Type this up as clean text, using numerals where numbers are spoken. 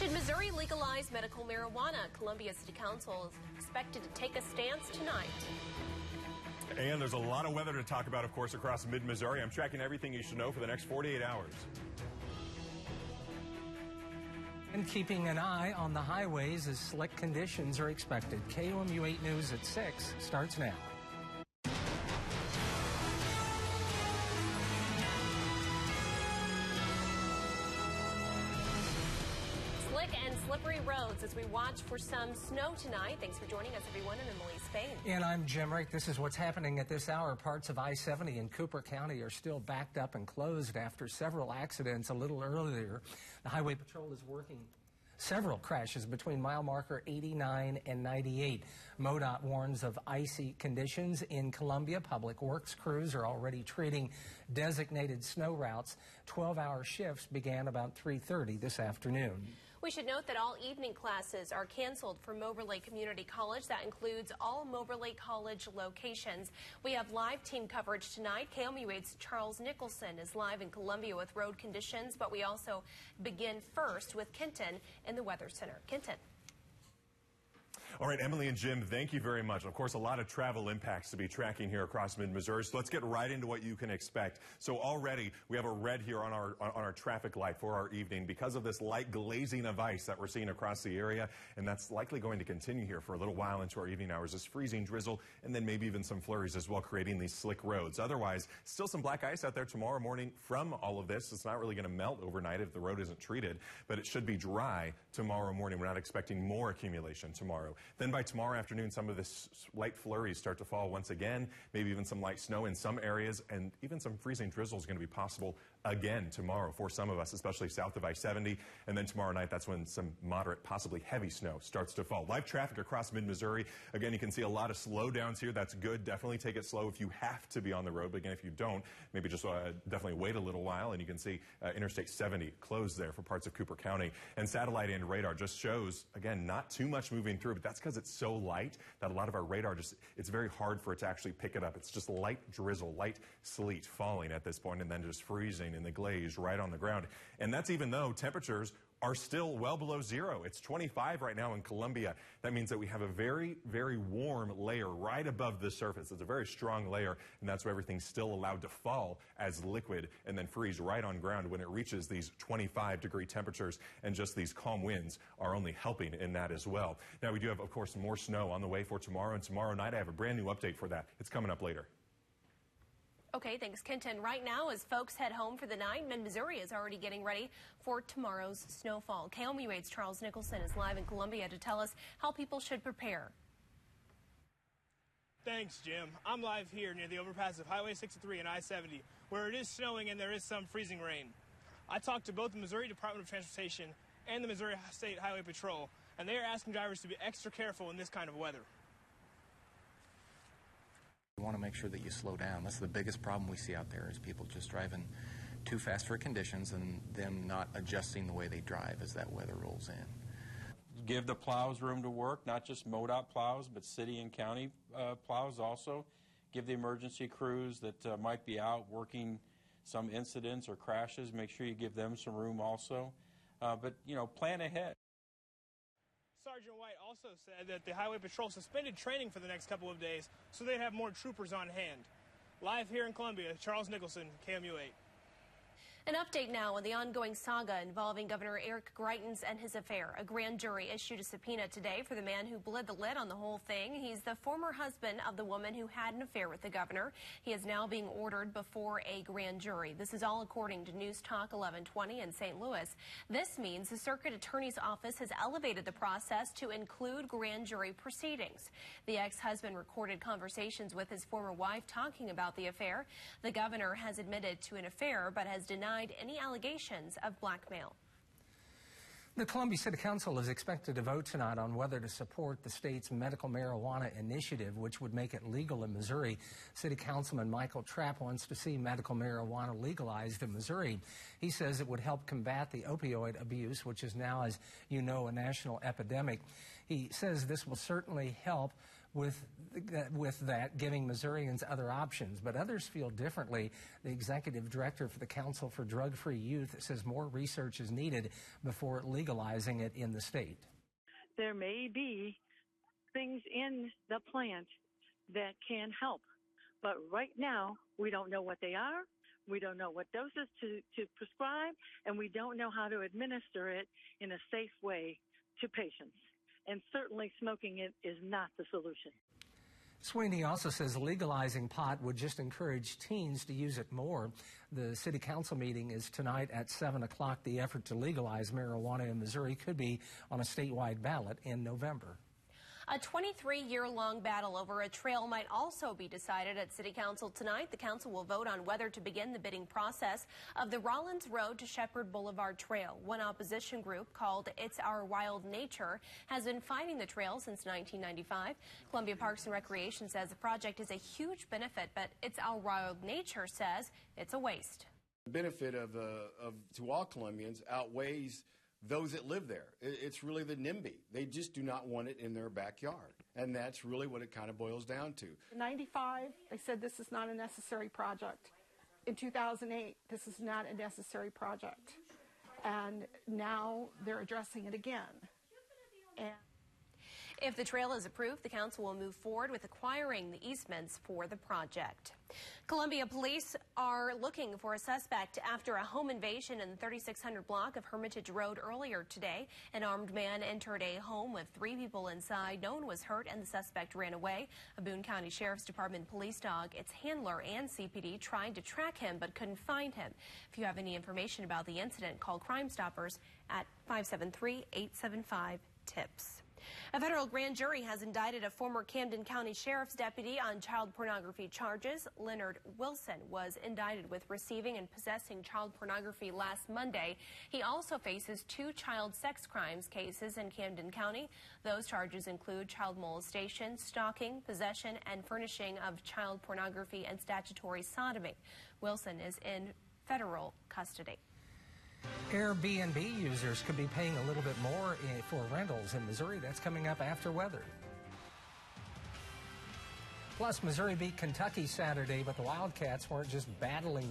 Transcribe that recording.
Mid-Missouri legalized medical marijuana. Columbia City Council is expected to take a stance tonight. And there's a lot of weather to talk about, of course, across mid-Missouri. I'm tracking everything you should know for the next 48 hours. And keeping an eye on the highways as slick conditions are expected. KOMU 8 News at 6 starts now. Slick and slippery roads as we watch for some snow tonight. Thanks for joining us, everyone. I'm Emily Spain. And I'm Jim Rick. This is what's happening at this hour. Parts of I-70 in Cooper County are still backed up and closed after several accidents a little earlier. The Highway Patrol is working several crashes between mile marker 89 and 98. MoDOT warns of icy conditions in Columbia. Public Works crews are already treating designated snow routes. 12-hour shifts began about 3:30 this afternoon. We should note that all evening classes are canceled for Moberly Community College. That includes all Moberly College locations. We have live team coverage tonight. KOMU 8's Charles Nicholson is live in Columbia with road conditions, but we also begin first with Kenton in the Weather Center. Kenton. All right, Emily and Jim, thank you very much. Of course, a lot of travel impacts to be tracking here across mid-Missouri, so let's get right into what you can expect. So already we have a red here on our traffic light for our evening because of this light glazing of ice that we're seeing across the area, and that's likely going to continue here for a little while into our evening hours. This freezing drizzle and then maybe even some flurries as well, creating these slick roads. Otherwise, still some black ice out there tomorrow morning from all of this. It's not really going to melt overnight if the road isn't treated, but it should be dry tomorrow morning. We're not expecting more accumulation tomorrow. Then by tomorrow afternoon, some of this light flurries start to fall once again, maybe even some light snow in some areas, and even some freezing drizzle is going to be possible again tomorrow for some of us, especially south of I-70. And then tomorrow night, that's when some moderate, possibly heavy snow starts to fall. Live traffic across mid-Missouri. Again, you can see a lot of slowdowns here. That's good. Definitely take it slow if you have to be on the road. But again, if you don't, maybe just definitely wait a little while. And you can see Interstate 70 closed there for parts of Cooper County. And satellite and radar just shows, again, not too much moving through, but that's because it's so light that a lot of our radar it's very hard for it to actually pick it up. It's just light drizzle, light sleet falling at this point, and then just freezing in the glaze right on the ground. And that's even though temperatures are still well below zero. It's 25 right now in Columbia. That means that we have a very, very warm layer right above the surface. It's a very strong layer, and that's why everything's still allowed to fall as liquid and then freeze right on ground when it reaches these 25-degree temperatures, and just these calm winds are only helping in that as well. Now, we do have, of course, more snow on the way for tomorrow, and tomorrow night I have a brand new update for that. It's coming up later. Okay, thanks, Kenton. Right now, as folks head home for the night, mid-Missouri is already getting ready for tomorrow's snowfall. KOMU 8's Charles Nicholson is live in Columbia to tell us how people should prepare. Thanks, Jim. I'm live here near the overpass of Highway 63 and I-70, where it is snowing and there is some freezing rain. I talked to both the Missouri Department of Transportation and the Missouri State Highway Patrol, and they are asking drivers to be extra careful in this kind of weather. You want to make sure that you slow down. That's the biggest problem we see out there, is people just driving too fast for conditions and them not adjusting the way they drive as that weather rolls in. Give the plows room to work, not just MoDOT plows, but city and county plows also. Give the emergency crews that might be out working some incidents or crashes, make sure you give them some room also. But, you know, plan ahead. Sergeant White also said that the Highway Patrol suspended training for the next couple of days so they'd have more troopers on hand. Live here in Columbia, Charles Nicholson, KOMU 8. An update now on the ongoing saga involving Governor Eric Greitens and his affair. A grand jury issued a subpoena today for the man who blew the lid on the whole thing. He's the former husband of the woman who had an affair with the governor. He is now being ordered before a grand jury. This is all according to News Talk 1120 in St. Louis. This means the circuit attorney's office has elevated the process to include grand jury proceedings. The ex-husband recorded conversations with his former wife talking about the affair. The governor has admitted to an affair but has denied any allegations of blackmail. The Columbia City Council is expected to vote tonight on whether to support the state's medical marijuana initiative, which would make it legal in Missouri. City Councilman Michael Trapp wants to see medical marijuana legalized in Missouri. He says it would help combat the opioid abuse, which is now, as you know, a national epidemic. He says this will certainly help with that, giving Missourians other options. But others feel differently. The executive director for the Council for Drug-Free Youth says more research is needed before legalizing it in the state. There may be things in the plant that can help, but right now we don't know what they are. We don't know what doses to prescribe, and we don't know how to administer it in a safe way to patients. And certainly smoking it is not the solution. Sweeney also says legalizing pot would just encourage teens to use it more. The city council meeting is tonight at 7 o'clock. The effort to legalize marijuana in Missouri could be on a statewide ballot in November. A 23-year-long battle over a trail might also be decided at City Council tonight. The council will vote on whether to begin the bidding process of the Rollins Road to Shepherd Boulevard Trail. One opposition group called It's Our Wild Nature has been fighting the trail since 1995. Columbia Parks and Recreation says the project is a huge benefit, but It's Our Wild Nature says it's a waste. The benefit to all Columbians outweighs those that live there. It's really the NIMBY. They just do not want it in their backyard. And that's really what it kind of boils down to. In 95, they said this is not a necessary project. In 2008, this is not a necessary project. And now they're addressing it again. And if the trail is approved, the council will move forward with acquiring the easements for the project. Columbia police are looking for a suspect after a home invasion in the 3600 block of Hermitage Road earlier today. An armed man entered a home with 3 people inside. No one was hurt, and the suspect ran away. A Boone County Sheriff's Department police dog, its handler, and CPD tried to track him but couldn't find him. If you have any information about the incident, call Crime Stoppers at 573-875-TIPS. A federal grand jury has indicted a former Camden County Sheriff's deputy on child pornography charges. Leonard Wilson was indicted with receiving and possessing child pornography last Monday. He also faces 2 child sex crimes cases in Camden County. Those charges include child molestation, stalking, possession, and furnishing of child pornography and statutory sodomy. Wilson is in federal custody. Airbnb users could be paying a little bit more for rentals in Missouri. That's coming up after weather. Plus, Missouri beat Kentucky Saturday, but the Wildcats weren't just battling